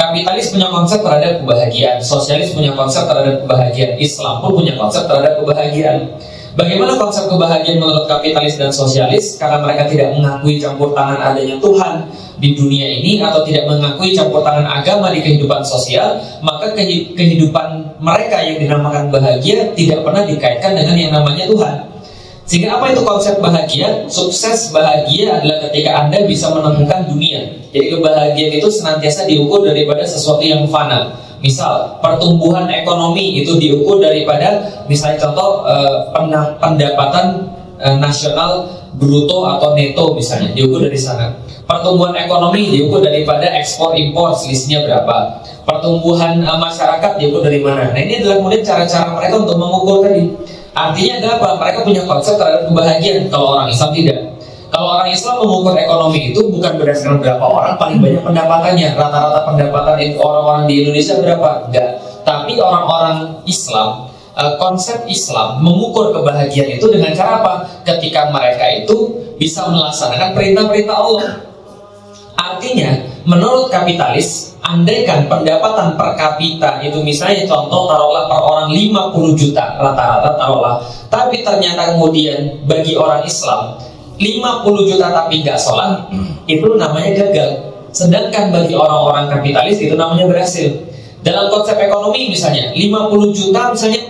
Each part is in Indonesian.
Kapitalis punya konsep terhadap kebahagiaan, sosialis punya konsep terhadap kebahagiaan, Islam pun punya konsep terhadap kebahagiaan. Bagaimana konsep kebahagiaan menurut kapitalis dan sosialis? Karena mereka tidak mengakui campur tangan adanya Tuhan di dunia ini, atau tidak mengakui campur tangan agama di kehidupan sosial, maka kehidupan mereka yang dinamakan bahagia tidak pernah dikaitkan dengan yang namanya Tuhan. Sehingga apa itu konsep bahagia? Sukses bahagia adalah ketika Anda bisa menemukan dunia. Jadi kebahagiaan itu senantiasa diukur daripada sesuatu yang fana. Misal pertumbuhan ekonomi itu diukur daripada, misalnya contoh pendapatan nasional bruto atau neto, misalnya diukur dari sana. Pertumbuhan ekonomi diukur daripada ekspor impor, selisihnya berapa. Pertumbuhan masyarakat diukur dari mana. Nah, ini adalah kemudian cara-cara mereka untuk mengukur tadi. Artinya adalah apa? Mereka punya konsep terhadap kebahagiaan. Kalau orang Islam tidak. Kalau orang Islam mengukur ekonomi itu bukan berdasarkan berapa orang paling banyak pendapatannya. Rata-rata pendapatan itu orang-orang di Indonesia berapa? Enggak. Tapi orang-orang Islam, konsep Islam mengukur kebahagiaan itu dengan cara apa? Ketika mereka itu bisa melaksanakan perintah-perintah Allah. Artinya, menurut kapitalis, andaikan pendapatan per kapita itu misalnya contoh taruhlah per orang 50 juta rata-rata taruhlah, tapi ternyata kemudian bagi orang Islam 50 juta tapi nggak sholat, itu namanya gagal. Sedangkan bagi orang-orang kapitalis itu namanya berhasil. Dalam konsep ekonomi misalnya 50 juta misalnya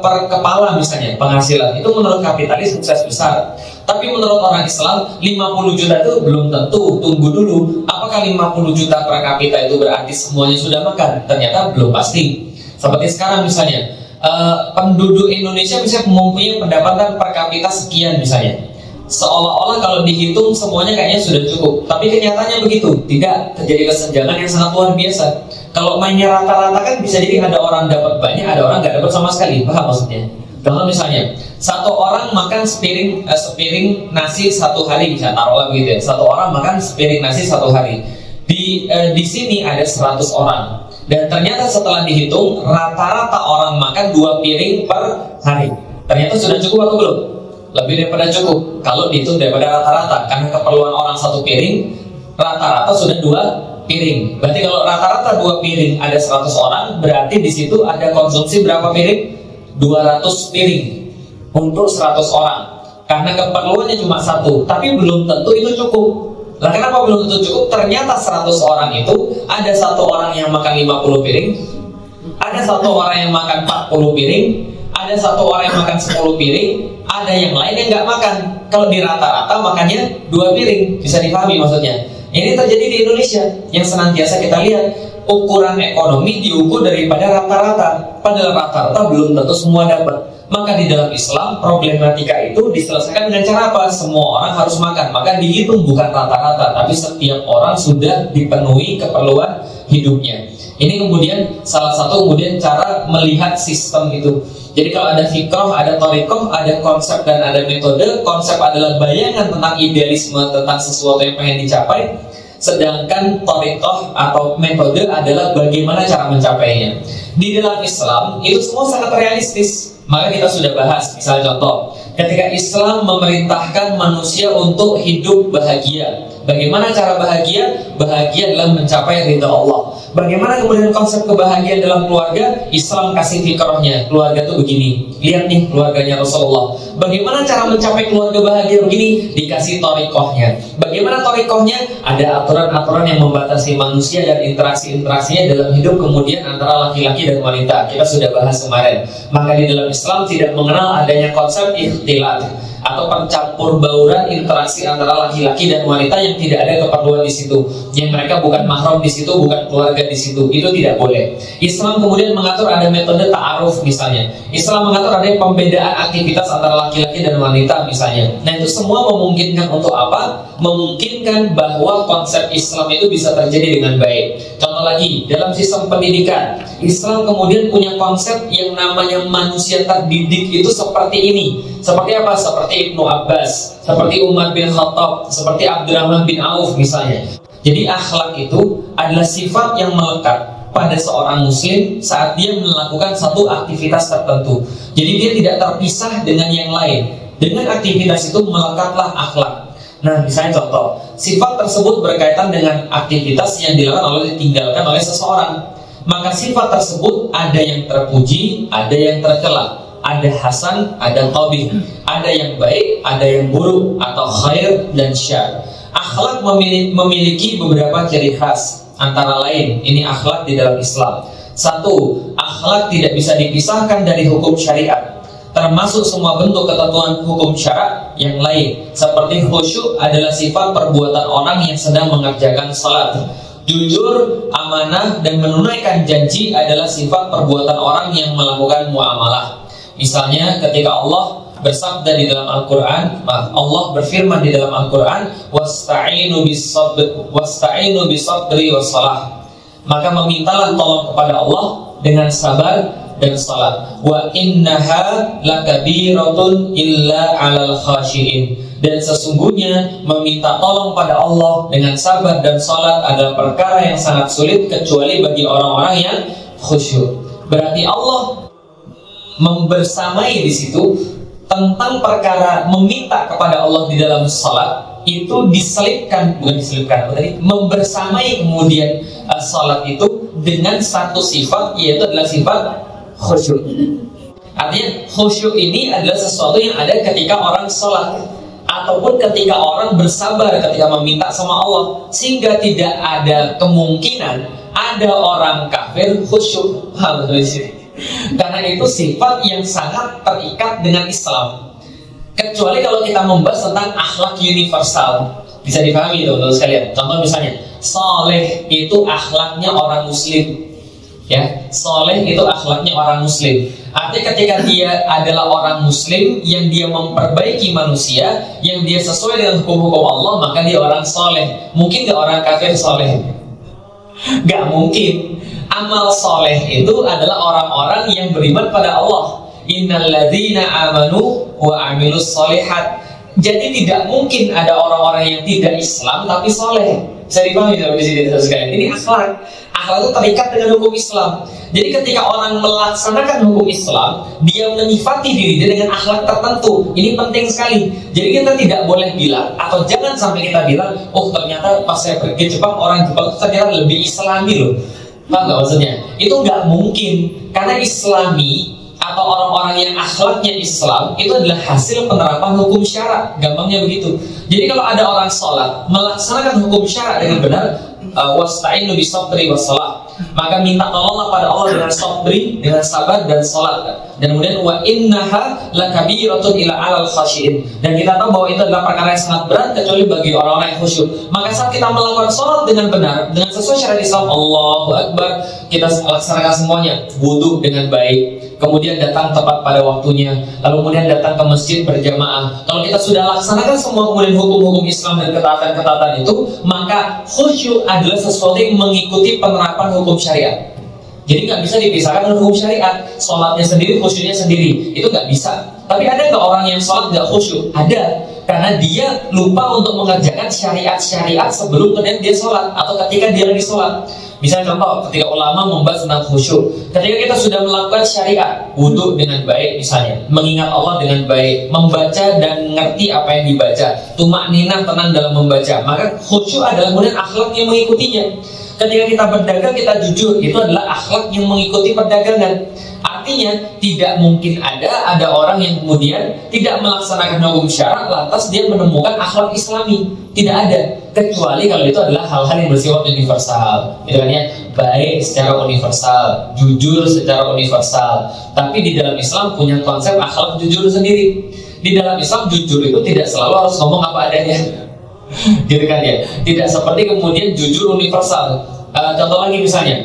per kepala misalnya penghasilan, itu menurut kapitalis sukses besar. Tapi menurut orang Islam 50 juta itu belum tentu. Tunggu dulu, apakah 50 juta per kapita itu berarti semuanya sudah makan? Ternyata belum pasti. Seperti sekarang misalnya penduduk Indonesia misalnya mempunyai pendapatan per kapita sekian misalnya, seolah-olah kalau dihitung semuanya kayaknya sudah cukup. Tapi kenyataannya begitu, tidak, terjadi kesenjangan yang sangat luar biasa. Kalau mainnya rata-rata kan bisa jadi ada orang dapat banyak, ada orang nggak dapat sama sekali. Paham maksudnya? Contoh misalnya, satu orang makan sepiring nasi satu hari, misalnya taruhlah begitu ya. Satu orang makan sepiring nasi satu hari. Di sini ada 100 orang. Dan ternyata setelah dihitung, rata-rata orang makan 2 piring per hari. Ternyata sudah cukup atau belum? Lebih daripada cukup kalau dihitung daripada rata-rata. Karena keperluan orang 1 piring, rata-rata sudah 2 piring. Berarti kalau rata-rata 2 piring ada 100 orang, berarti di situ ada konsumsi berapa piring? 200 piring untuk 100 orang. Karena keperluannya cuma 1, tapi belum tentu itu cukup. Nah, kenapa belum tentu cukup? Ternyata 100 orang itu ada 1 orang yang makan 50 piring, ada 1 orang yang makan 40 piring, ada 1 orang yang makan 10 piring, ada yang lain yang nggak makan. Kalau di rata-rata makannya 2 piring. Bisa dipahami maksudnya? Ini terjadi di Indonesia yang senantiasa kita lihat. Ukuran ekonomi diukur daripada rata-rata, padahal rata-rata belum tentu semua dapat. Maka di dalam Islam problematika itu diselesaikan dengan cara apa? Semua orang harus makan. Maka dihitung bukan rata-rata, tapi setiap orang sudah dipenuhi keperluan hidupnya. Ini kemudian salah satu kemudian cara melihat sistem itu. Jadi kalau ada fikrah, ada thariqah, ada konsep dan ada metode. Konsep adalah bayangan tentang idealisme, tentang sesuatu yang pengen dicapai. Sedangkan thariqah atau metode adalah bagaimana cara mencapainya. Di dalam Islam itu semua sangat realistis. Maka kita sudah bahas, misalnya contoh, ketika Islam memerintahkan manusia untuk hidup bahagia. Bagaimana cara bahagia? Bahagia adalah mencapai ridha Allah. Bagaimana kemudian konsep kebahagiaan dalam keluarga? Islam kasih fikrahnya, keluarga itu begini. Lihat nih keluarganya Rasulullah. Bagaimana cara mencapai keluarga bahagia begini? Dikasih thariqahnya. Bagaimana thariqahnya? Ada aturan-aturan yang membatasi manusia dan interaksi-interaksinya dalam hidup kemudian antara laki-laki dan wanita. Kita sudah bahas kemarin. Maka di dalam Islam tidak mengenal adanya konsep ikhtilat atau pencampur bauran interaksi antara laki-laki dan wanita yang tidak ada keperluan di situ, yang mereka bukan mahram di situ, bukan keluarga di situ. Itu tidak boleh. Islam kemudian mengatur ada metode ta'aruf misalnya. Islam mengatur ada pembedaan aktivitas antara laki-laki dan wanita misalnya. Nah, itu semua memungkinkan untuk apa? Memungkinkan bahwa konsep Islam itu bisa terjadi dengan baik. Contoh lagi, dalam sistem pendidikan, Islam kemudian punya konsep yang namanya manusia terdidik itu seperti ini. Seperti apa? Seperti Ibnu Abbas, seperti Umar bin Khattab, seperti Abdurrahman bin Auf misalnya. Jadi akhlak itu adalah sifat yang melekat pada seorang muslim saat dia melakukan satu aktivitas tertentu. Jadi dia tidak terpisah dengan yang lain. Dengan aktivitas itu melekatlah akhlak. Nah, misalnya contoh, sifat tersebut berkaitan dengan aktivitas yang dilakukan atau ditinggalkan oleh seseorang. Maka sifat tersebut ada yang terpuji, ada yang tercela, ada hasan, ada qabih, ada yang baik, ada yang buruk, atau khair dan syar. Akhlak memiliki beberapa ciri khas. Antara lain, ini akhlak di dalam Islam. Satu, akhlak tidak bisa dipisahkan dari hukum syariat, termasuk semua bentuk ketentuan hukum syarak yang lain. Seperti khusyuk adalah sifat perbuatan orang yang sedang mengerjakan salat. Jujur, amanah, dan menunaikan janji adalah sifat perbuatan orang yang melakukan muamalah. Misalnya ketika Allah bersabda di dalam Al-Quran, Allah berfirman di dalam Al-Quran, wasta'inu bisabri wassalah. Maka memintalah tolong kepada Allah dengan sabar dan salat. Wa innaha lakabiratun illa 'alal khashiin. Dan sesungguhnya meminta tolong pada Allah dengan sabar dan salat adalah perkara yang sangat sulit kecuali bagi orang-orang yang khusyuk. Berarti Allah membersamai di situ tentang perkara meminta kepada Allah di dalam salat itu membersamai kemudian salat itu dengan satu sifat, yaitu adalah sifat khusyuk. Artinya khusyuk ini adalah sesuatu yang ada ketika orang sholat ataupun ketika orang bersabar ketika meminta sama Allah, sehingga tidak ada kemungkinan ada orang kafir khusyuk. Karena itu sifat yang sangat terikat dengan Islam. Kecuali kalau kita membahas tentang akhlak universal, bisa dipahami teman-teman sekalian. Contoh misalnya, soleh itu akhlaknya orang muslim. Ya, soleh itu akhlaknya orang muslim. Artinya ketika dia adalah orang muslim yang dia memperbaiki manusia, yang dia sesuai dengan hukum-hukum Allah, maka dia orang soleh. Mungkin gak orang kafir soleh? Gak mungkin. Amal soleh itu adalah orang-orang yang beriman pada Allah. Innalladzina amanu wa amilus solihat. Jadi tidak mungkin ada orang-orang yang tidak Islam tapi soleh. Bisa dipahami di sini sekalian. Ini akhlak. Akhlak itu terikat dengan hukum Islam. Jadi ketika orang melaksanakan hukum Islam, dia menyifati diri dia dengan akhlak tertentu. Ini penting sekali. Jadi kita tidak boleh bilang, atau jangan sampai kita bilang, oh ternyata pas saya pergi ke Jepang, orang Jepang ternyata lebih Islami loh. Paham nggak maksudnya? Itu nggak mungkin. Karena Islami atau orang-orang yang akhlaknya Islam itu adalah hasil penerapan hukum syarak. Gampangnya begitu. Jadi kalau ada orang sholat melaksanakan hukum syarak dengan benar, wasta'inu bisabri wassalah, maka minta tolonglah pada Allah dengan sabri, dengan sabar dan salat. Dan kemudian wa innaha lakabiratun ila 'alal khashiin. Dan kita tahu bahwa itu adalah perkara yang sangat berat kecuali bagi orang-orang yang khusyuk. Maka saat kita melakukan salat dengan benar, dengan sesuai syariat Islam, Allahu Akbar, kita laksanakan semuanya, wudu dengan baik, kemudian datang tepat pada waktunya, lalu kemudian datang ke masjid berjamaah. Kalau kita sudah laksanakan semua kemudian hukum-hukum Islam dan ketaatan-ketaatan itu, maka khusyuk adalah sesuatu yang mengikuti penerapan hukum syariat. Jadi nggak bisa dipisahkan dengan hukum syariat. Sholatnya sendiri, khusyuknya sendiri, itu nggak bisa. Tapi ada nggak orang yang sholat nggak khusyuk? Ada, karena dia lupa untuk mengerjakan syariat-syariat sebelum kemudian dia sholat atau ketika dia lagi sholat. Misalnya contoh, ketika ulama membahas tentang khusyuk, ketika kita sudah melakukan syariat, wudhu dengan baik misalnya, mengingat Allah dengan baik, membaca dan ngerti apa yang dibaca, tumakninah, tenang dalam membaca, maka khusyuk adalah kemudian akhlak yang mengikutinya. Ketika kita berdagang, kita jujur, itu adalah akhlak yang mengikuti perdagangan. Artinya tidak mungkin ada orang yang kemudian tidak melaksanakan hukum syarak lantas dia menemukan akhlak Islami. Tidak ada, kecuali kalau itu adalah hal-hal yang bersifat universal. Gitu kan ya, baik secara universal, jujur secara universal. Tapi di dalam Islam punya konsep akhlak jujur sendiri. Di dalam Islam jujur itu tidak selalu harus ngomong apa adanya. Gitu kan ya, tidak seperti kemudian jujur universal. Contoh lagi misalnya,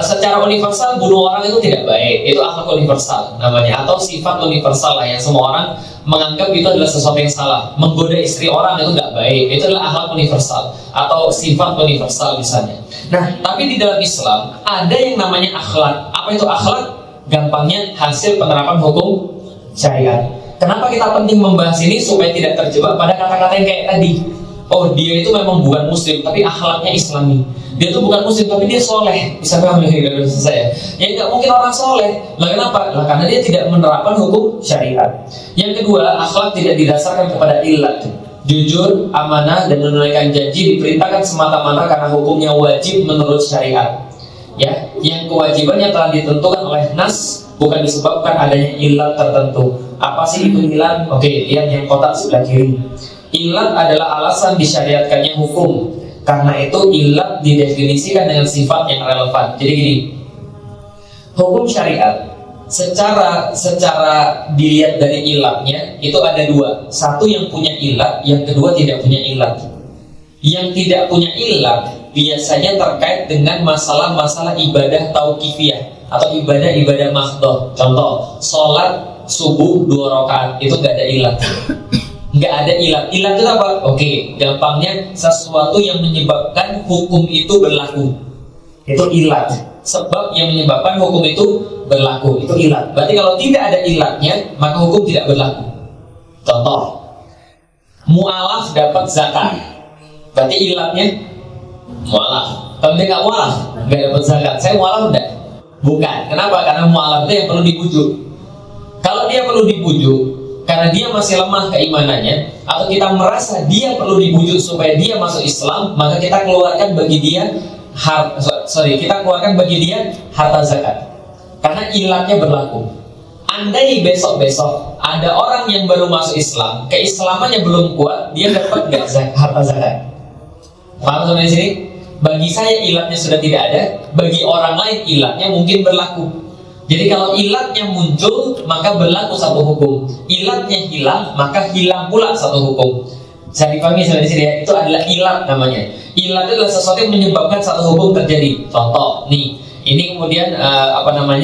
secara universal bunuh orang itu tidak baik, itu akhlak universal namanya, atau sifat universal lah yang semua orang menganggap itu adalah sesuatu yang salah. Menggoda istri orang itu nggak baik, itu adalah akhlak universal atau sifat universal misalnya. Nah, tapi di dalam Islam ada yang namanya akhlak. Apa itu akhlak? Gampangnya hasil penerapan hukum syariat. Kenapa kita penting membahas ini? Supaya tidak terjebak pada kata-kata yang kayak tadi. Oh, dia itu memang bukan muslim tapi akhlaknya Islami. Dia itu bukan muslim tapi dia soleh. Bisa paham ya saya? Ya nggak mungkin orang soleh. Lah kenapa? Lah karena dia tidak menerapkan hukum syariat. Yang kedua, akhlak tidak didasarkan kepada illat. jujur, amanah, dan menunaikan janji diperintahkan semata-mata karena hukumnya wajib menurut syariat. Ya, yang kewajibannya telah ditentukan oleh nas, bukan disebabkan adanya ilat tertentu. Apa sih itu ilat? Oke, lihat yang kotak sebelah kiri. Ilat adalah alasan disyariatkannya hukum. Karena itu ilat didefinisikan dengan sifat yang relevan. Jadi gini, hukum syariat secara dilihat dari ilatnya itu ada dua. Satu yang punya ilat, yang kedua tidak punya ilat. Yang tidak punya ilat biasanya terkait dengan masalah-masalah ibadah tauqifiyah atau ibadah-ibadah mahdhah. Contoh, sholat subuh 2 rakaat itu nggak ada ilat. Nggak ada ilat. Ilat itu apa? Oke, gampangnya sesuatu yang menyebabkan hukum itu berlaku. Itu ilat. Sebab yang menyebabkan hukum itu berlaku, itu ilat. Berarti kalau tidak ada ilatnya, maka hukum tidak berlaku. Contoh, mu'alaf dapat zakat, berarti ilatnya mu'alaf. Kalau dia nggak mu'alaf, nggak dapat zakat. Saya mu'alaf enggak? Bukan. Kenapa? Karena mu'alaf itu yang perlu dibujuk. Kalau dia perlu dibujuk karena dia masih lemah keimanannya, atau kita merasa dia perlu dibujuk supaya dia masuk Islam, maka kita keluarkan bagi dia kita keluarkan bagi dia harta zakat. Karena ilatnya berlaku. Andai besok-besok ada orang yang baru masuk Islam, keislamannya belum kuat, dia dapat nggak harta zakat? Paham sampai sini? Bagi saya ilatnya sudah tidak ada, bagi orang lain ilatnya mungkin berlaku. Jadi kalau ilatnya muncul, maka berlaku satu hukum. Ilatnya hilang, maka hilang pula satu hukum. Saya dipahami sampai sini ya, itu adalah ilat namanya. Ilat itu adalah sesuatu yang menyebabkan satu hukum terjadi. Contoh, nih, ini kemudian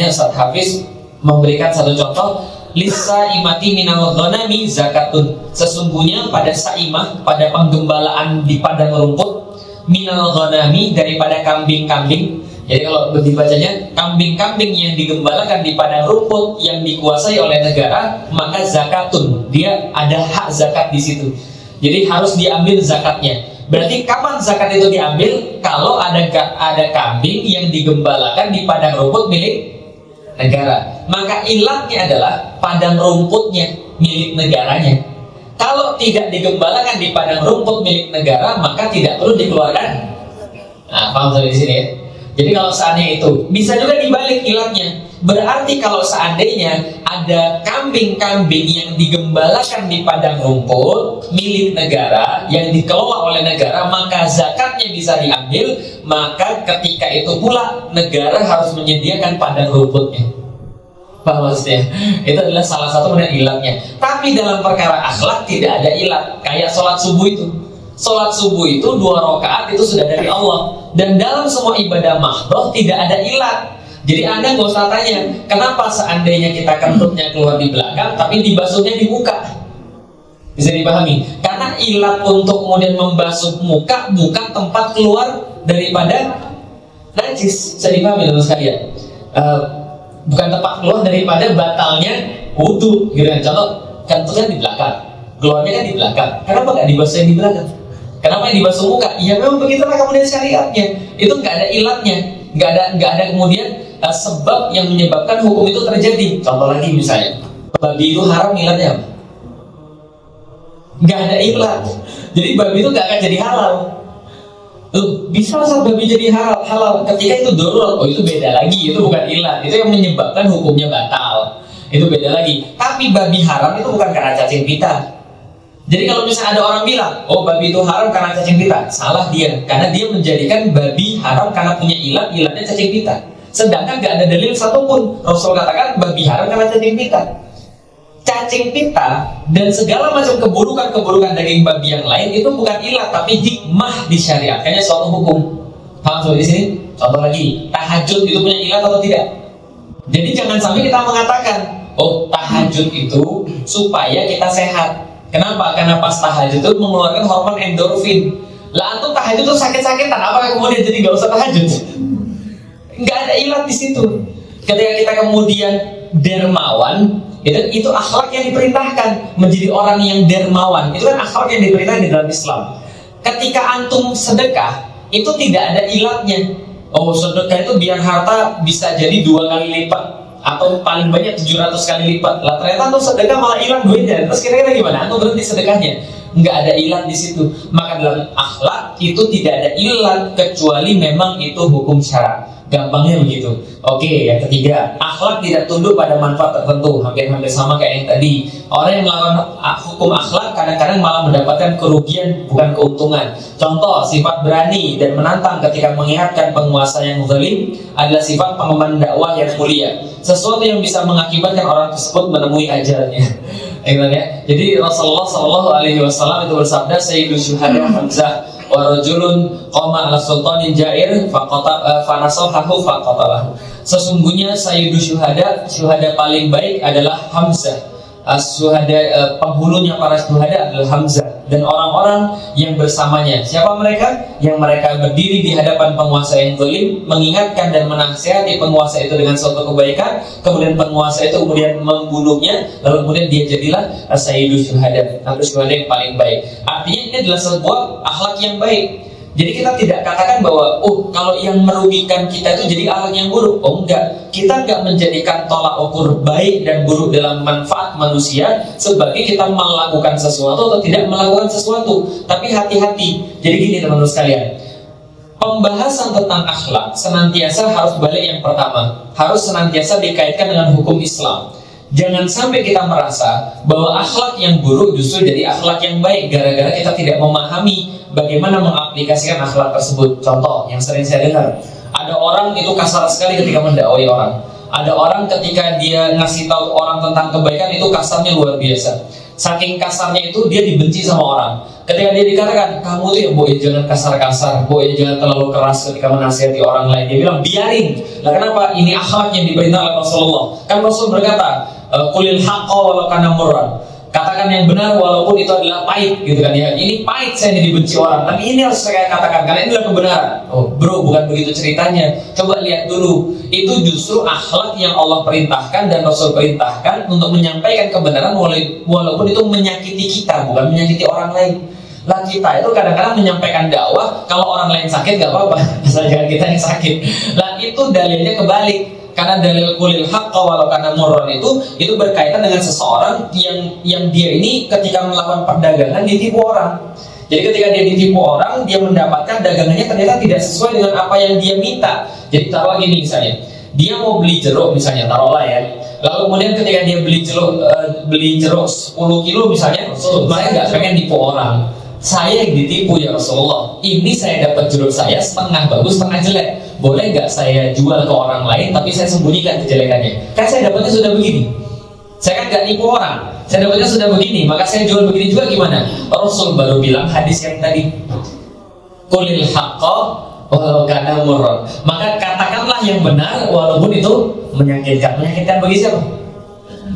Ustaz Hafiz memberikan satu contoh. Lisa imati minal ghanami zakatun. Sesungguhnya pada saimah, pada penggembalaan di padang rumput, minal ghanami, daripada kambing-kambing. Jadi kalau dibacanya, kambing-kambing yang digembalakan di padang rumput yang dikuasai oleh negara, maka zakatun, dia ada hak zakat di situ. Jadi harus diambil zakatnya. Berarti kapan zakat itu diambil? Kalau ada kambing yang digembalakan di padang rumput milik negara. Maka ilatnya adalah padang rumputnya milik negaranya. Kalau tidak digembalakan di padang rumput milik negara, maka tidak perlu dikeluarkan. Nah, paham sampai di sini ya? Jadi kalau seandainya itu, bisa juga dibalik ilatnya. Berarti kalau seandainya ada kambing-kambing yang digembalakan di padang rumput milik negara, yang dikelola oleh negara, maka zakatnya bisa diambil. Maka ketika itu pula negara harus menyediakan padang rumputnya. Paham maksudnya? Itu adalah salah satu ilatnya. Tapi dalam perkara akhlak tidak ada ilat. Kayak sholat subuh itu. Sholat subuh itu 2 rakaat itu sudah dari Allah. Dan dalam semua ibadah mahdhah tidak ada ilat. Jadi Anda nggak usah tanya, kenapa seandainya kita kentutnya keluar di belakang, tapi dibasuhnya di muka? Bisa dipahami? Karena ilat untuk kemudian membasuh muka bukan tempat keluar daripada najis. Bisa dipahami teman sekalian? Bukan tempat keluar daripada batalnya wudu. Gitu kan? Contoh, kentutnya di belakang, keluarnya kan di belakang. Kenapa nggak dibasuh di belakang? Kenapa yang dibasuh muka? Ya memang begitulah kemudian syariatnya. Itu nggak ada ilatnya, nggak ada kemudian sebab yang menyebabkan hukum itu terjadi. Contoh lagi misalnya, babi itu haram, ilatnya apa? Nggak ada ilat. Jadi babi itu nggak akan jadi halal. Bisa saat babi jadi halal ketika itu darurat. Oh, itu beda lagi, itu bukan ilat. Itu yang menyebabkan hukumnya batal. Itu beda lagi. Tapi babi haram itu bukan karena cacing pita. Jadi kalau misalnya ada orang bilang, oh babi itu haram karena cacing pita, salah dia. Karena dia menjadikan babi haram karena punya ilatnya cacing pita. Sedangkan gak ada dalil satupun. Rasul katakan babi haram karena cacing pita. Cacing pita dan segala macam keburukan daging babi yang lain itu bukan ilat, tapi hikmah disyariatkannya suatu hukum. Paham sampai di sini? Contoh lagi, tahajud itu punya ilat atau tidak? Jadi jangan sampai kita mengatakan, oh tahajud itu supaya kita sehat. Kenapa? Karena pas tahajud itu mengeluarkan hormon endorfin. Lah antum tahajud itu sakit-sakitan, apakah kemudian jadi gak usah tahajud? Nggak ada ilat di situ. Ketika kita kemudian dermawan, itu akhlak yang diperintahkan, menjadi orang yang dermawan. Itu kan akhlak yang diperintahkan di dalam Islam. Ketika antum sedekah, itu tidak ada ilatnya. Oh, sedekah itu biar harta bisa jadi 2 kali lipat, atau paling banyak 700 kali lipat. Lah ternyata antum sedekah malah hilang duitnya. Terus kira-kira gimana? Antum berhenti sedekahnya. nggak ada ilat di situ. Maka dalam akhlak itu tidak ada ilat kecuali memang itu hukum syara. Gampangnya begitu. Oke, yang ketiga, akhlak tidak tunduk pada manfaat tertentu. Hampir-hampir sama kayak yang tadi. Orang yang melakukan hukum akhlak kadang-kadang malah mendapatkan kerugian, bukan keuntungan. Contoh, sifat berani dan menantang ketika mengingatkan penguasa yang zalim adalah sifat pengemban dakwah yang mulia. Sesuatu yang bisa mengakibatkan orang tersebut menemui ajalnya. Ya. Jadi Rasulullah SAW itu bersabda, Sayyidul Syuhada Hamzah wa rajulun qama ala sultanin jair fanasahahu faqatalahu. Sesungguhnya Sayyidul Syuhada paling baik adalah Hamzah. Penghulunya para syuhada adalah Hamzah dan orang-orang yang bersamanya. Siapa mereka? Yang mereka berdiri di hadapan penguasa yang zalim, mengingatkan dan menasihati penguasa itu dengan suatu kebaikan, kemudian penguasa itu kemudian membunuhnya, lalu kemudian dia jadilah Sayyidul Syuhada, atau syuhada yang paling baik. Artinya ini adalah sebuah akhlak yang baik. Jadi kita tidak katakan bahwa kalau yang merugikan kita itu jadi akhlak yang buruk. Enggak. Kita enggak menjadikan tolak ukur baik dan buruk dalam manfaat manusia sebagai kita melakukan sesuatu atau tidak melakukan sesuatu. Tapi hati-hati. Jadi gini teman-teman sekalian, pembahasan tentang akhlak senantiasa harus balik yang pertama, harus senantiasa dikaitkan dengan hukum Islam. Jangan sampai kita merasa bahwa akhlak yang buruk justru jadi akhlak yang baik gara-gara kita tidak memahami bagaimana mengaplikasikan akhlak tersebut. Contoh yang sering saya dengar, ada orang itu kasar sekali ketika mendakwai orang. Ada orang ketika dia ngasih tahu orang tentang kebaikan itu kasarnya luar biasa. Saking kasarnya itu dia dibenci sama orang. Ketika dia dikatakan, kamu tuh ya boy jangan kasar-kasar, boy jangan terlalu keras ketika menasihati orang lain, dia bilang biarin. Nah kenapa? Ini akhlak yang diperintah oleh Rasulullah. Kan Rasul berkata, qulil haqqa walau kana murran. Katakan yang benar walaupun itu adalah pahit, gitu kan ya. Ini pahit saya ini dibenci orang, tapi ini harus saya katakan karena ini adalah kebenaran. Bro, bukan begitu ceritanya. Coba lihat dulu. Itu justru akhlak yang Allah perintahkan dan Rasul perintahkan untuk menyampaikan kebenaran walaupun itu menyakiti kita, bukan menyakiti orang lain. Lah kita itu kadang-kadang menyampaikan dakwah, kalau orang lain sakit gak apa-apa, asal jangan kita yang sakit. Lah itu dalilnya kebalik. Karena dalil qulil haqqa walau kana murran itu berkaitan dengan seseorang yang dia ini ketika melakukan perdagangan ditipu orang. Jadi ketika dia ditipu orang, dia mendapatkan dagangannya ternyata tidak sesuai dengan apa yang dia minta. Jadi taruh gini misalnya, dia mau beli jeruk misalnya, taruhlah ya. Lalu kemudian ketika dia beli jeruk 10 kilo misalnya, saya nggak pengen tipu orang. Saya yang ditipu ya Rasulullah. Ini saya dapat jeruk saya setengah bagus, setengah jelek. Boleh nggak saya jual ke orang lain, tapi saya sembunyikan kejelekannya? Kan saya dapatnya sudah begini. Saya kan nggak nipu orang. Saya dapatnya sudah begini, maka saya jual begini juga gimana? Rasul baru bilang hadis yang tadi, qulil haqqa walau kana murran. Maka katakanlah yang benar walaupun itu menyakitkan. Menyakitkan bagi siapa?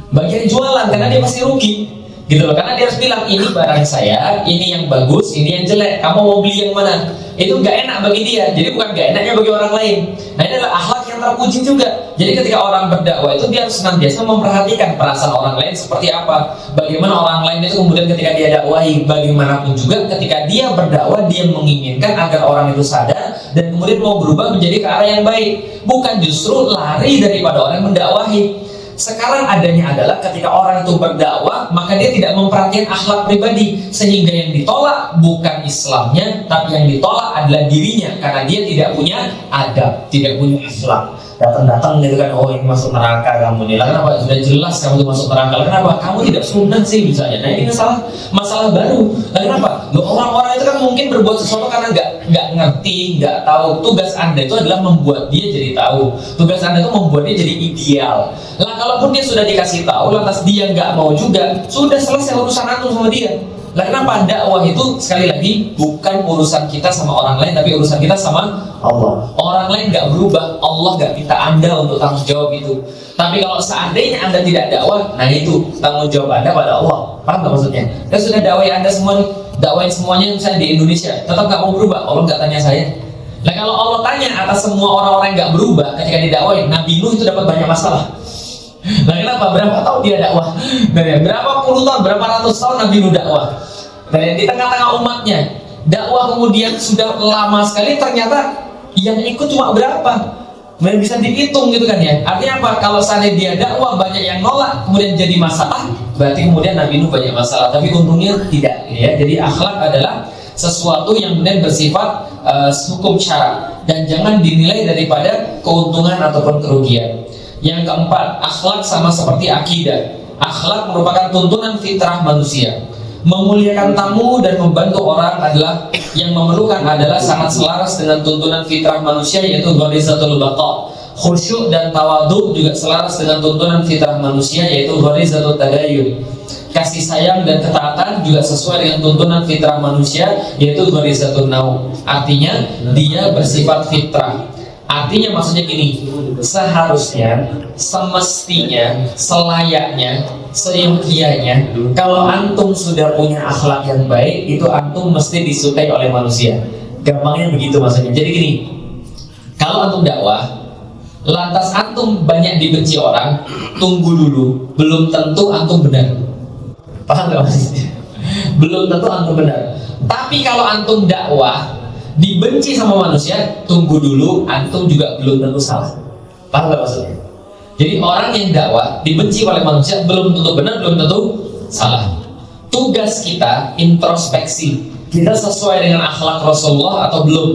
Bagi yang jualan, karena dia pasti rugi. Gitu loh, karena dia harus bilang ini barang saya, ini yang bagus, ini yang jelek, kamu mau beli yang mana? Itu nggak enak bagi dia, jadi bukan nggak enaknya bagi orang lain. Nah ini adalah akhlak yang terpuji juga. Jadi ketika orang berdakwah itu dia harus senantiasa memperhatikan perasaan orang lain seperti apa, bagaimana orang lain itu kemudian ketika dia dakwahi, bagaimanapun juga ketika dia berdakwah dia menginginkan agar orang itu sadar dan kemudian mau berubah menjadi ke arah yang baik, bukan justru lari daripada orang yang mendakwahi. Sekarang adanya adalah ketika orang itu berdakwah, maka dia tidak memperhatikan akhlak pribadi, sehingga yang ditolak bukan Islamnya, tapi yang ditolak adalah dirinya, karena dia tidak punya adab, tidak punya akhlak. Datang-datang gitu kan, oh ini masuk neraka kamu nih. Lah kenapa? Sudah jelas kamu itu masuk neraka. Lah kenapa? Kamu tidak sunat sih misalnya. Nah ini masalah baru. Lah kenapa? Loh, orang-orang itu kan mungkin berbuat sesuatu karena nggak ngerti, nggak tahu. Tugas Anda itu adalah membuat dia jadi tahu. Tugas Anda itu membuat dia jadi ideal. Lah kalaupun dia sudah dikasih tahu, lantas dia nggak mau juga, sudah selesai urusan antum sama dia. Lah kenapa? Dakwah itu sekali lagi bukan urusan kita sama orang lain, tapi urusan kita sama Allah. Orang lain nggak berubah, Allah nggak minta Anda untuk tanggung jawab itu. Tapi kalau seandainya Anda tidak dakwah, nah itu tanggung jawab Anda pada Allah. Paham nggak maksudnya? Saya sudah dakwai Anda semua nih, dakwain semuanya misalnya di Indonesia, tetap nggak mau berubah, Allah nggak tanya saya. Nah kalau Allah tanya atas semua orang-orang yang nggak berubah ketika didakwain, Nabi Nuh itu dapat banyak masalah. Nah kenapa? Berapa tahun dia dakwah? Berapa puluh tahun, berapa ratus tahun Nabi Nuh dakwah? Dan di tengah-tengah umatnya dakwah kemudian sudah lama sekali, ternyata yang ikut cuma berapa? kemudian bisa dihitung gitu kan ya. Artinya apa? Kalau seandainya dia dakwah banyak yang nolak, kemudian jadi masalah, berarti kemudian Nabi Nuh banyak masalah. Tapi untungnya tidak ya. Jadi akhlak adalah sesuatu yang kemudian bersifat hukum syara dan jangan dinilai daripada keuntungan ataupun kerugian. Yang keempat, akhlak sama seperti akidah. Akhlak merupakan tuntunan fitrah manusia. Memuliakan tamu dan membantu orang adalah yang memerlukan adalah sangat selaras dengan tuntunan fitrah manusia, yaitu gharizatul baqa. Khusyuk dan tawadhu juga selaras dengan tuntunan fitrah manusia, yaitu gharizatul tadayyun. Kasih sayang dan ketaatan juga sesuai dengan tuntunan fitrah manusia, yaitu gharizatul naum. Artinya dia bersifat fitrah. Artinya maksudnya gini, seharusnya, semestinya, selayaknya, seyogianya, kalau antum sudah punya akhlak yang baik, itu antum mesti disukai oleh manusia. Gampangnya begitu maksudnya. Jadi gini, kalau antum dakwah, lantas antum banyak dibenci orang, tunggu dulu, belum tentu antum benar. Paham gak maksudnya? Belum tentu antum benar. Tapi kalau antum dakwah dibenci sama manusia, tunggu dulu, antum juga belum tentu salah. Paham gak maksudnya? Jadi orang yang dakwah dibenci oleh manusia belum tentu benar, belum tentu salah. Tugas kita introspeksi, kita sesuai dengan akhlak Rasulullah atau belum.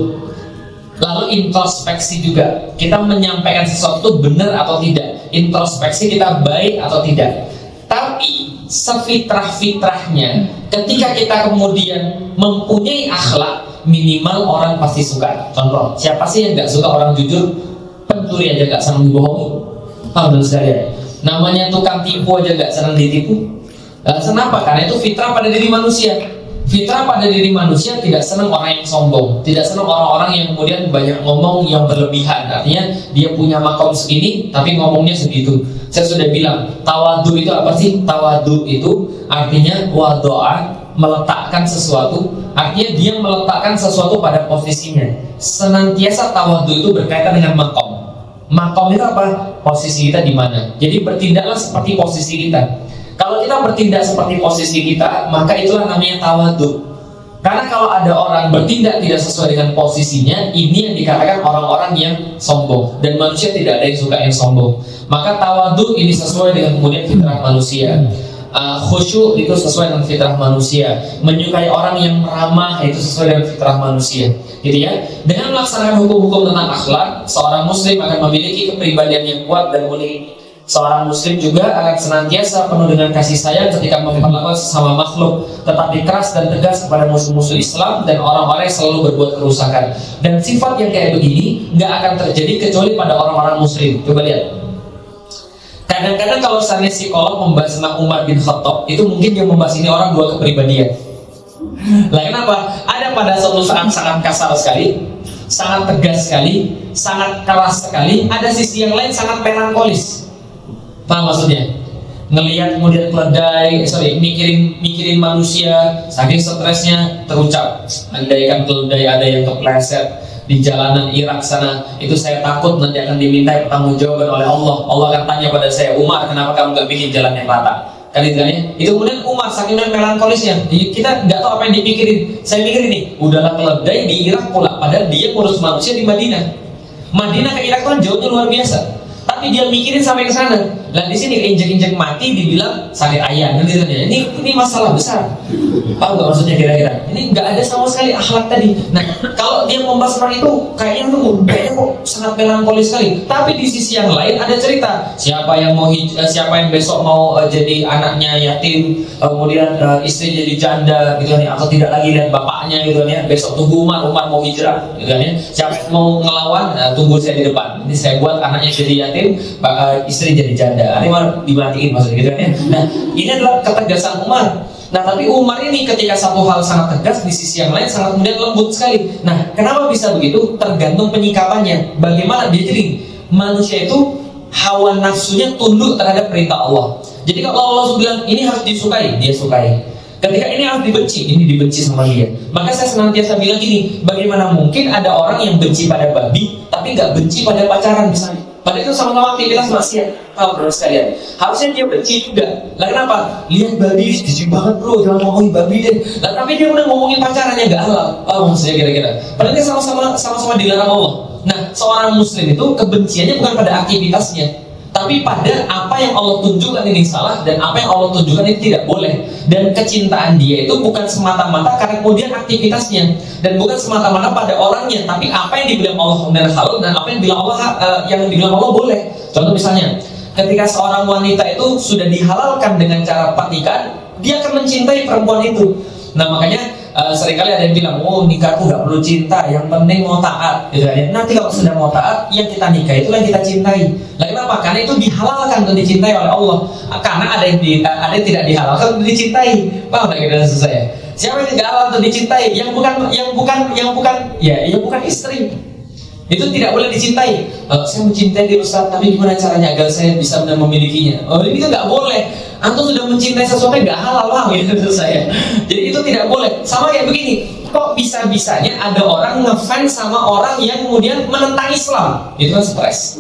Lalu introspeksi juga, kita menyampaikan sesuatu benar atau tidak. Introspeksi kita baik atau tidak. Tapi sefitrah-fitrahnya, ketika kita kemudian mempunyai akhlak, minimal orang pasti suka. Contoh, siapa sih yang gak suka orang jujur? Pencuri aja gak senang dibohongi. Alhamdulillah sekalian. Namanya tukang tipu aja gak senang ditipu. Kenapa? Karena itu fitrah pada diri manusia. Fitrah pada diri manusia tidak senang orang yang sombong, tidak senang orang-orang yang kemudian banyak ngomong yang berlebihan. Artinya dia punya makom segini tapi ngomongnya segitu. Saya sudah bilang, tawadu itu apa sih? Tawadu itu artinya wadoa, meletakkan sesuatu. Artinya dia meletakkan sesuatu pada posisinya. Senantiasa tawadu itu berkaitan dengan makom. Makom itu apa? Posisi kita di mana. Jadi bertindaklah seperti posisi kita. Kalau kita bertindak seperti posisi kita, maka itulah namanya tawadu. Karena kalau ada orang bertindak tidak sesuai dengan posisinya, ini yang dikatakan orang-orang yang sombong. Dan manusia tidak ada yang suka yang sombong. Maka tawadu ini sesuai dengan kemudian fitrah manusia. Khusyuk itu sesuai dengan fitrah manusia. Menyukai orang yang ramah itu sesuai dengan fitrah manusia, gitu ya. Dengan melaksanakan hukum-hukum tentang akhlak, seorang muslim akan memiliki kepribadian yang kuat dan mulia. Seorang muslim juga akan senantiasa penuh dengan kasih sayang ketika memperlakukan sesama makhluk, tetapi keras dan tegas kepada musuh-musuh Islam dan orang-orang yang selalu berbuat kerusakan. Dan sifat yang kayak begini nggak akan terjadi kecuali pada orang-orang muslim. Coba lihat. Kadang-kadang kalau misalnya psikolog membahas tentang Umar bin Khattab, itu mungkin yang membahas ini orang dua kepribadian. Lah kenapa? Ada pada suatu saat sangat kasar sekali, sangat tegas sekali, sangat keras sekali. Ada sisi yang lain sangat melankolis. Paham maksudnya? Ngelihat kemudian keledai, mikirin manusia, saking stresnya terucap. Andaikan keledai ada yang kepleset di jalanan Irak sana, itu saya takut nanti akan dimintai pertanggungjawaban oleh Allah. Allah akan tanya pada saya, Umar, kenapa kamu gak bikin jalan yang rata? Kan itu kan ya? Itu kemudian Umar saking melankolisnya, kita nggak tahu apa yang dipikirin. Saya pikir ini, udahlah keledai di Irak pula, padahal dia ngurus manusia di Madinah. Madinah ke Irak kan jauhnya luar biasa. Tapi dia mikirin sampai ke sana. Dan di sini injek-injek mati dibilang sakit ayam, gitu kan ya. Ini masalah besar. Paham nggak maksudnya kira-kira? Ini nggak ada sama sekali akhlak tadi. Nah, kalau dia membahas tentang itu, kayaknya kok sangat melankolis sekali. Tapi di sisi yang lain ada cerita. Siapa yang besok mau jadi anaknya yatim, kemudian istri jadi janda, gitu kan ya, atau tidak lagi lihat bapaknya, gitu kan ya. Besok tunggu Umar mau hijrah, gitu kan ya. Siapa yang mau ngelawan, tunggu saya di depan. Ini saya buat anaknya jadi yatim, istri jadi janda. Ini malah dimatiin maksudnya, gitu kan ya. Nah, ini adalah ketegasan Umar. Nah, tapi Umar ini ketika satu hal sangat tegas, di sisi yang lain sangat kemudian lembut sekali. Nah, kenapa bisa begitu? Tergantung penyikapannya. Bagaimana dia jadi manusia itu hawa nafsunya tunduk terhadap perintah Allah. Jadi kalau Allah bilang ini harus disukai, dia sukai. Ketika ini harus dibenci, ini dibenci sama dia. Maka saya senantiasa bilang gini, bagaimana mungkin ada orang yang benci pada babi, tapi nggak benci pada pacaran misalnya? Padahal itu sama-sama aktivitas maksiat. Tahu bro sekalian, harusnya dia benci juga. Lah kenapa? Lihat babi, jijik banget bro, jangan ngomongin babi deh. Lah tapi dia udah ngomongin pacarannya nggak halal. Maksudnya kira-kira. Padahal dia sama-sama dilarang Allah. Nah, seorang muslim itu kebenciannya bukan pada aktivitasnya, tapi pada apa yang Allah tunjukkan ini salah dan apa yang Allah tunjukkan ini tidak boleh. Dan kecintaan dia itu bukan semata-mata karena kemudian aktivitasnya, dan bukan semata-mata pada orangnya, tapi apa yang dibilang Allah halal dan apa yang dibilang Allah boleh. Contoh misalnya, ketika seorang wanita itu sudah dihalalkan dengan cara pernikahan, dia akan mencintai perempuan itu. Nah, makanya seringkali ada yang bilang, oh nikah itu gak perlu cinta, yang penting mau taat gitu ya. Nanti kalau sudah mau taat, yang kita nikah itu yang kita cintai. Nah, kenapa? Karena itu dihalalkan untuk dicintai oleh Allah. Karena ada yang tidak dihalalkan untuk dicintai. Paham gak kira saya? Siapa yang tidak halal untuk dicintai? Yang bukan istri. Itu tidak boleh dicintai. Saya mencintai dia Ustaz, tapi gimana caranya agar saya bisa memilikinya? Oh, ini kan nggak boleh. Antum sudah mencintai sesuatu yang nggak halal lah, gitu saya. Jadi itu tidak boleh. Sama kayak begini. Kok bisa-bisanya ada orang ngefans sama orang yang kemudian menentang Islam? Itu kan stres.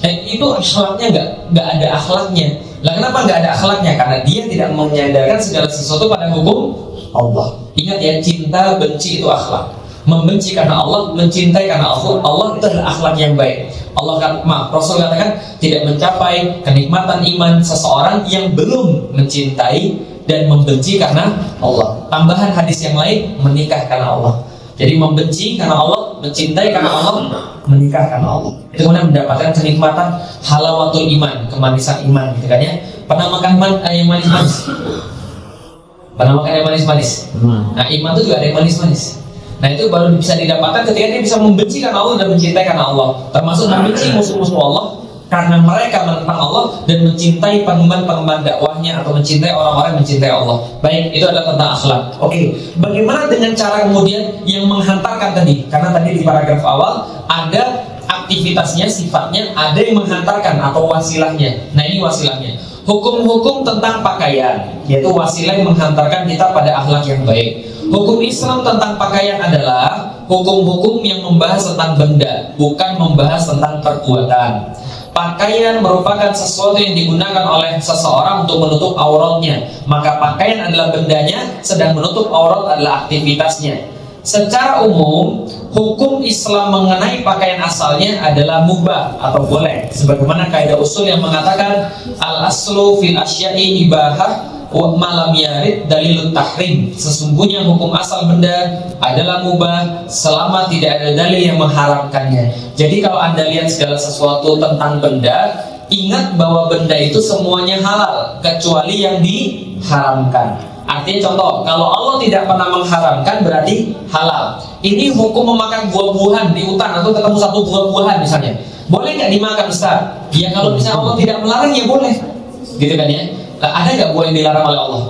Itu akhlaknya nggak ada akhlaknya. Lah kenapa nggak ada akhlaknya? Karena dia tidak menyandarkan segala sesuatu pada hukum Allah. Ingat ya, cinta benci itu akhlak. Membenci karena Allah, mencintai karena Allah itu adalah akhlak yang baik. Rasul katakan tidak mencapai kenikmatan iman seseorang yang belum mencintai dan membenci karena Allah. Tambahan hadis yang lain, menikah karena Allah. Jadi membenci karena Allah, mencintai karena Allah, menikah karena Allah. Itu kemudian mendapatkan kenikmatan halawatul iman, kemanisan iman, gitu kan ya. Pernah makan yang manis-manis? Pernah makan yang manis-manis? Nah, iman itu juga ada yang manis-manis. Nah, itu baru bisa didapatkan ketika dia bisa membenci karena Allah dan mencintai karena Allah. Termasuk membenci musuh-musuh Allah karena mereka menentang Allah, dan mencintai pengemban-pengemban dakwahnya atau mencintai orang-orang yang mencintai Allah. Baik, itu adalah tentang akhlak. Oke, bagaimana dengan cara kemudian yang menghantarkan tadi? Karena tadi di paragraf awal ada aktivitasnya, sifatnya, ada yang menghantarkan atau wasilahnya. Nah, ini wasilahnya. Hukum-hukum tentang pakaian, yaitu wasilah yang menghantarkan kita pada akhlak yang baik. Hukum Islam tentang pakaian adalah hukum-hukum yang membahas tentang benda, bukan membahas tentang perbuatan. Pakaian merupakan sesuatu yang digunakan oleh seseorang untuk menutup auratnya, maka pakaian adalah bendanya, sedang menutup aurat adalah aktivitasnya. Secara umum, hukum Islam mengenai pakaian asalnya adalah mubah atau boleh, sebagaimana kaidah usul yang mengatakan al-aslu fil asya'i ibahah wa malam yarid dalilun tahrim. Sesungguhnya hukum asal benda adalah mubah selama tidak ada dalil yang mengharamkannya. Jadi kalau Anda lihat segala sesuatu tentang benda, ingat bahwa benda itu semuanya halal kecuali yang diharamkan. Artinya contoh, kalau Allah tidak pernah mengharamkan berarti halal. Ini hukum memakan buah-buahan di hutan, atau ketemu satu buah-buahan misalnya, boleh nggak dimakan Ustaz? Ya kalau misalnya Allah tidak melarang ya boleh, gitu kan ya. Ada nggak buah yang dilarang oleh Allah?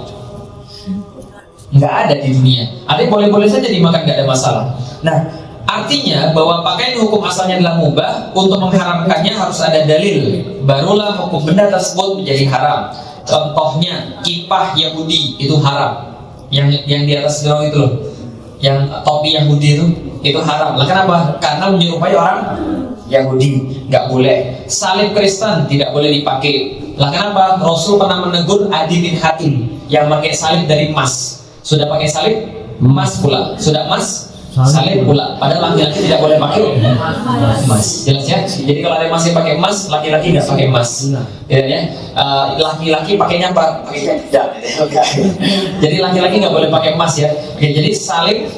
Nggak ada di dunia. Ada boleh-boleh saja dimakan, nggak ada masalah. Nah, artinya bahwa pakaian hukum asalnya adalah mubah. Untuk mengharamkannya harus ada dalil, barulah hukum benda tersebut menjadi haram. Contohnya kipas Yahudi itu haram. Yang di atas gaung itu loh, yang topi Yahudi itu haram. Lah kenapa? Karena menyerupai orang Yahudi, nggak boleh. Salib Kristen tidak boleh dipakai. Lah kenapa? Rasul pernah menegur Adi bin Hatim yang pakai salib dari emas. Sudah pakai salib emas pula, sudah emas salib pula. Padahal laki-laki tidak boleh pakai emas. Jelas ya? Jadi kalau ada yang masih pakai emas, laki-laki nggak pakai emas. Ya, laki-laki pakainya apa? Pakainya tidak. Jadi laki-laki nggak boleh pakai emas ya. Oke, jadi salib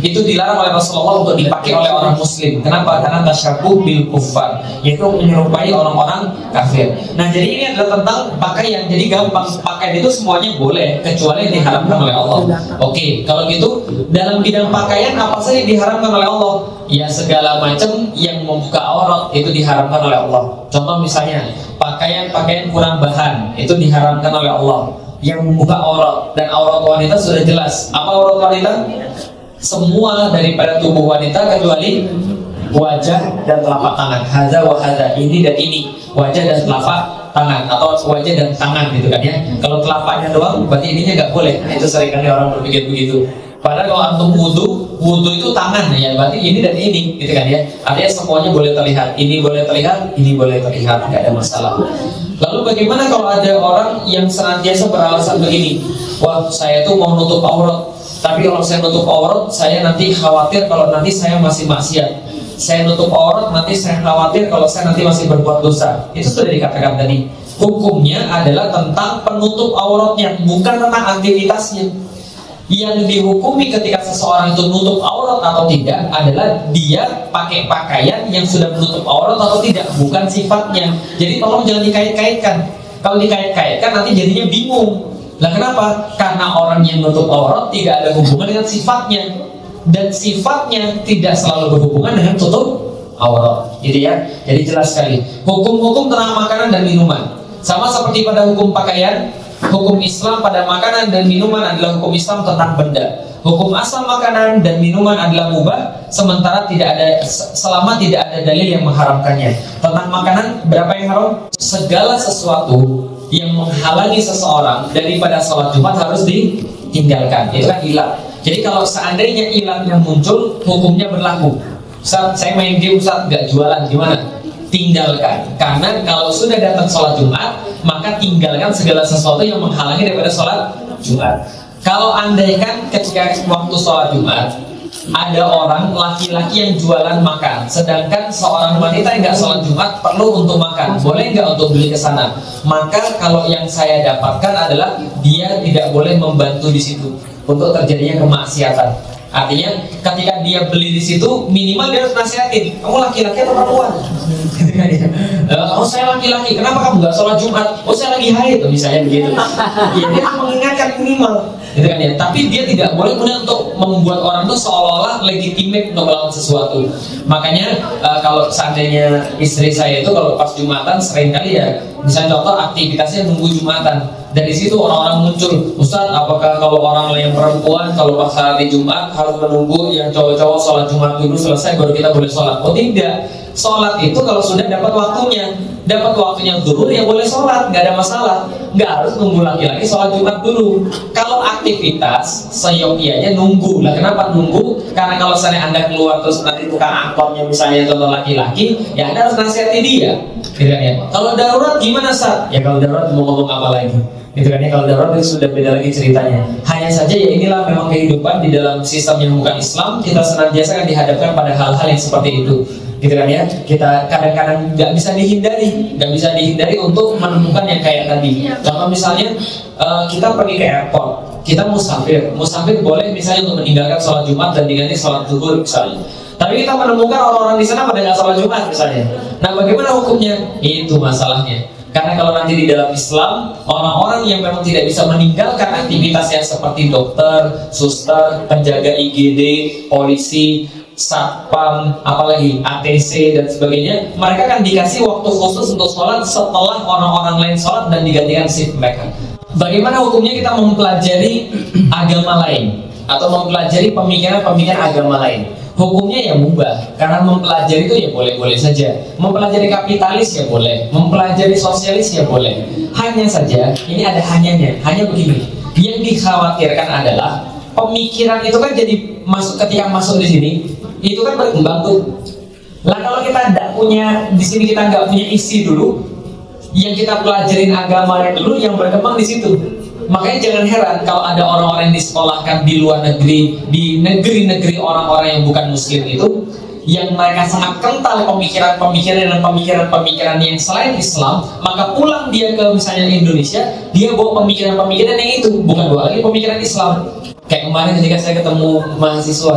itu dilarang oleh Rasulullah untuk dipakai oleh orang muslim. Kenapa? Karena tasyabuh bil kuffar, yaitu menyerupai orang-orang kafir. Nah, jadi ini adalah tentang pakaian. Jadi gampang, pakaian itu semuanya boleh kecuali yang diharamkan oleh Allah. Oke, kalau gitu dalam bidang pakaian apa saja diharamkan oleh Allah? Ya, segala macam yang membuka aurat itu diharamkan oleh Allah. Contoh misalnya pakaian-pakaian kurang bahan itu diharamkan oleh Allah. Yang membuka aurat, dan aurat wanita sudah jelas. Apa aurat wanita? Semua daripada tubuh wanita kecuali wajah dan telapak tangan. Hadza wa hadza, ini dan ini, wajah dan telapak tangan, atau wajah dan tangan gitu kan ya. Kalau telapaknya doang berarti ininya nggak boleh. Itu seringkali orang berpikir begitu. Padahal kalau antum wudu itu tangan ya, berarti ini dan ini gitu kan ya. Artinya semuanya boleh terlihat. Ini boleh terlihat, ini boleh terlihat, nggak ada masalah. Lalu bagaimana kalau ada orang yang senantiasa beralasan begini, wah saya tuh mau nutup aurat, tapi kalau saya nutup aurat, saya nanti khawatir kalau nanti saya masih maksiat. saya nutup aurat, nanti saya khawatir kalau saya nanti masih berbuat dosa. Itu sudah dikatakan tadi. Hukumnya adalah tentang penutup auratnya, bukan tentang aktivitasnya. Yang dihukumi ketika seseorang itu nutup aurat atau tidak adalah dia pakai pakaian yang sudah menutup aurat atau tidak, bukan sifatnya. Jadi tolong jangan dikait-kaitkan. Kalau dikait-kaitkan nanti jadinya bingung. Nah kenapa? Karena orang yang nutup aurat tidak ada hubungan dengan sifatnya, dan sifatnya tidak selalu berhubungan dengan tutup aurat. Gitu ya. Jadi jelas sekali. Hukum-hukum tentang makanan dan minuman sama seperti pada hukum pakaian. Hukum Islam pada makanan dan minuman adalah hukum Islam tentang benda. Hukum asal makanan dan minuman adalah mubah, sementara selama tidak ada dalil yang mengharamkannya. Tentang makanan, berapa yang haram? Segala sesuatu yang menghalangi seseorang daripada sholat Jumat harus ditinggalkan. Itu kan ilat. Jadi kalau seandainya ilatnya muncul, hukumnya berlaku. Ustaz, saya main game, Ustaz, nggak jualan, gimana? Tinggalkan. Karena kalau sudah datang sholat Jumat, maka tinggalkan segala sesuatu yang menghalangi daripada sholat Jumat. Kalau andaikan ketika waktu sholat Jumat ada orang laki-laki yang jualan makan, sedangkan seorang wanita yang nggak sholat Jumat perlu untuk makan, boleh nggak untuk beli ke sana? Maka kalau yang saya dapatkan adalah dia tidak boleh membantu di situ untuk terjadinya kemaksiatan. Artinya ketika dia beli di situ minimal dia harus nasihatin, kamu laki-laki atau perempuan? Oh saya laki-laki, kenapa kamu nggak sholat Jumat? Oh saya lagi haid, misalnya begitu. Ya, dia harus mengingatkan minimal, gitu kan ya. Tapi dia tidak boleh kemudian untuk membuat orang itu seolah-olah legitimate untuk melakukan sesuatu. Makanya kalau seandainya istri saya itu kalau pas Jumatan seringkali ya, misalnya contoh aktivitasnya nunggu Jumatan. Dari situ orang-orang muncul, Ustaz, apakah kalau orang yang perempuan kalau pas hari Jumat harus menunggu yang cowok-cowok sholat Jumat dulu selesai baru kita boleh sholat? Oh tidak, sholat itu kalau sudah dapat waktunya zuhur ya boleh sholat, nggak ada masalah. Nggak harus nunggu laki-laki sholat Jumat dulu. Kalau aktivitas seyogianya nunggu. Lah kenapa nunggu? Karena kalau misalnya Anda keluar terus nanti tukang angkotnya misalnya contoh laki-laki, ya Anda harus nasihati dia. Gitu kan ya. Kalau darurat gimana, Sat? Ya kalau darurat mau ngomong apa lagi? Gitu kan ya, kalau darurat itu sudah beda lagi ceritanya. Hanya saja ya inilah memang kehidupan di dalam sistem yang bukan Islam, kita senantiasa kan dihadapkan pada hal-hal yang seperti itu. Gitu kan ya, kita kadang-kadang nggak bisa dihindari untuk menemukan yang kayak tadi. Contoh misalnya kita pergi ke airport, kita musafir boleh misalnya untuk meninggalkan sholat Jumat dan diganti sholat zuhur misalnya. Tapi kita menemukan orang-orang di sana pada nggak sholat Jumat misalnya. Nah bagaimana hukumnya? Itu masalahnya. Karena kalau nanti di dalam Islam, orang-orang yang memang tidak bisa meninggalkan aktivitas yang seperti dokter, suster, penjaga IGD, polisi, satpam, apalagi ATC dan sebagainya, mereka akan dikasih waktu khusus untuk sholat setelah orang-orang lain sholat dan digantikan shift mereka. Bagaimana hukumnya kita mempelajari agama lain atau mempelajari pemikiran-pemikiran agama lain? Hukumnya ya mubah, karena mempelajari itu ya boleh-boleh saja. Mempelajari kapitalis ya boleh, mempelajari sosialis ya boleh. Hanya saja, ini ada hanyanya, hanya begini. Yang dikhawatirkan adalah pemikiran itu kan jadi ketika masuk di sini, itu kan berkembang tuh. Lah kalau kita tidak punya, di sini kita nggak punya isi dulu, yang kita pelajarin agamanya dulu yang berkembang di situ. Makanya jangan heran kalau ada orang-orang yang disekolahkan di luar negeri, di negeri-negeri orang-orang yang bukan muslim itu, yang mereka sangat kental pemikiran-pemikiran dan pemikiran-pemikiran yang selain Islam, maka pulang dia ke misalnya Indonesia, dia bawa pemikiran-pemikiran yang itu, bukan bawa lagi pemikiran Islam. Kayak kemarin ketika saya ketemu mahasiswa,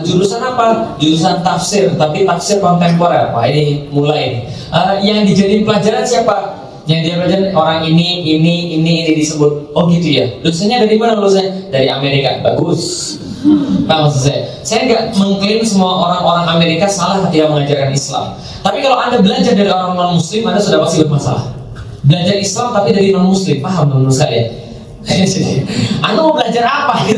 jurusan apa? Jurusan tafsir, tapi tafsir kontemporer. Wah ini mulai. Yang dijadiin pelajaran siapa? Yang dia belajar orang ini disebut. Oh gitu ya. Lulusnya dari mana lulusnya? Dari Amerika. Bagus. Nah, maksud saya nggak mengklaim semua orang-orang Amerika salah ketika mengajarkan Islam. Tapi kalau Anda belajar dari orang non Muslim, Anda sudah pasti bermasalah. Belajar Islam tapi dari non Muslim, paham menurut saya? Anda mau belajar apa?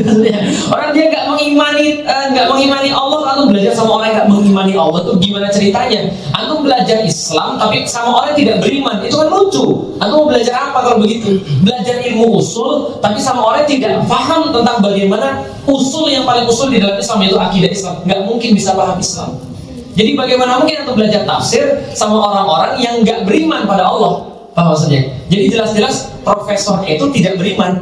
Orang dia nggak mengimani Allah, Anda belajar sama orang yang nggak mengimani Allah itu gimana ceritanya? Anda belajar Islam tapi sama orang yang tidak beriman, itu kan lucu. Anda mau belajar apa kalau begitu? Belajar ilmu usul tapi sama orang yang tidak paham tentang bagaimana usul yang paling usul di dalam Islam, yaitu akidah Islam. Nggak mungkin bisa paham Islam. Jadi bagaimana mungkin Anda belajar tafsir sama orang-orang yang nggak beriman pada Allah? Apa maksudnya? Jadi jelas-jelas profesor itu tidak beriman,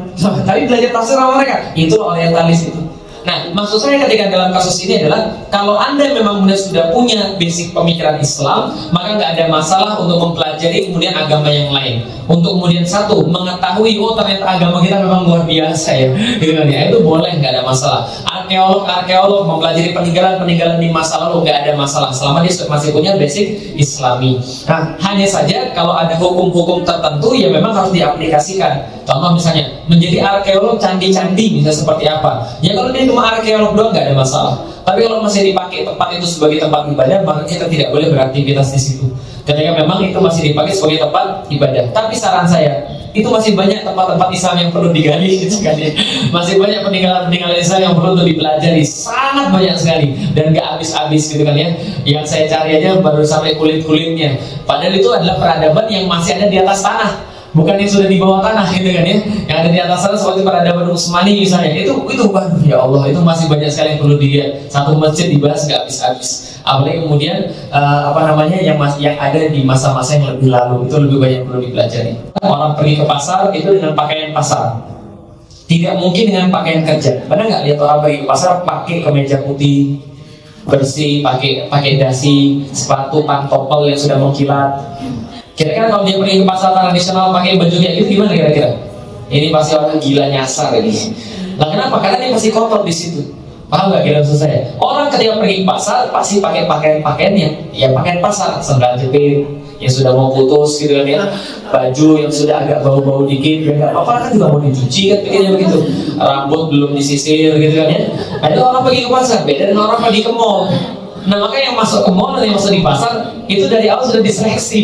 tapi belajar tafsir sama mereka. Itu orientalis itu. Nah, maksud saya ketika dalam kasus ini adalah kalau Anda memang sudah punya basic pemikiran Islam, maka nggak ada masalah untuk mempelajari kemudian agama yang lain. Untuk kemudian satu, mengetahui, oh ternyata agama kita memang luar biasa ya, gitu kan ya, itu boleh, nggak ada masalah. Arkeolog mempelajari peninggalan di masa lalu, nggak ada masalah selama dia masih punya basic Islami. Nah, hanya saja kalau ada hukum-hukum tertentu ya memang harus diaplikasikan. Contoh misalnya menjadi arkeolog candi-candi bisa seperti apa? Ya kalau dia cuma arkeolog doang nggak ada masalah. Tapi kalau masih dipakai tempat itu sebagai tempat ibadah, maka kita tidak boleh beraktivitas di situ. Ketika memang itu masih dipakai sebagai tempat ibadah. Tapi saran saya, itu masih banyak tempat-tempat Islam yang perlu digali gitu kan ya. Masih banyak peninggalan-peninggalan Islam yang perlu untuk dipelajari, sangat banyak sekali dan gak habis-habis gitu kan ya. Yang saya cari aja baru sampai kulit-kulitnya. Padahal itu adalah peradaban yang masih ada di atas tanah, bukan yang sudah di bawah tanah gitu kan ya. Yang ada di atas tanah seperti peradaban Utsmani misalnya. Itu waduh ya Allah, itu masih banyak sekali yang perlu dilihat. Satu masjid dibahas gak habis-habis. Apalagi kemudian yang ada di masa-masa yang lebih lalu, itu lebih banyak perlu dipelajari. Orang pergi ke pasar itu dengan pakaian pasar, tidak mungkin dengan pakaian kerja. Pernah nggak lihat orang pergi ke pasar pakai kemeja putih bersih, pakai dasi, sepatu pantopel yang sudah mengkilat? Kira-kira kalau dia pergi ke pasar tradisional pakai baju kayak gitu gimana kira-kira? Ini pasti orang gila nyasar ini. Nah kenapa? Karena dia pasti kotor di situ. Paham nggak kira maksud saya? Orang ketika pergi ke pasar pasti pakai pakaian ya pakaian pasar, sandal jepit yang sudah mau putus gitu kan ya, baju yang sudah agak bau-bau dikit, ya nggak apa-apa kan juga mau dicuci kan, pikirnya begitu. Rambut belum disisir gitu kan ya. Ada orang pergi ke pasar beda dengan orang pergi ke mall. Nah maka yang masuk ke mall dan yang masuk di pasar itu dari awal sudah diseleksi,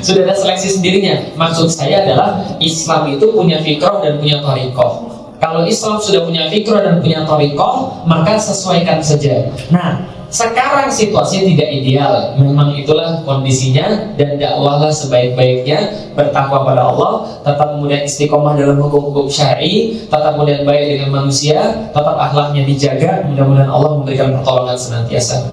sudah ada seleksi sendirinya. Maksud saya adalah Islam itu punya fikrah dan punya thariqah. Kalau Islam sudah punya fikrah dan punya thariqah, maka sesuaikan saja. Nah, sekarang situasinya tidak ideal, memang itulah kondisinya, dan dakwahlah sebaik-baiknya, bertakwa pada Allah, tetap kemudian istiqomah dalam hukum-hukum syar'i, tetap kemudian baik dengan manusia, tetap akhlaknya dijaga. Mudah-mudahan Allah memberikan pertolongan senantiasa.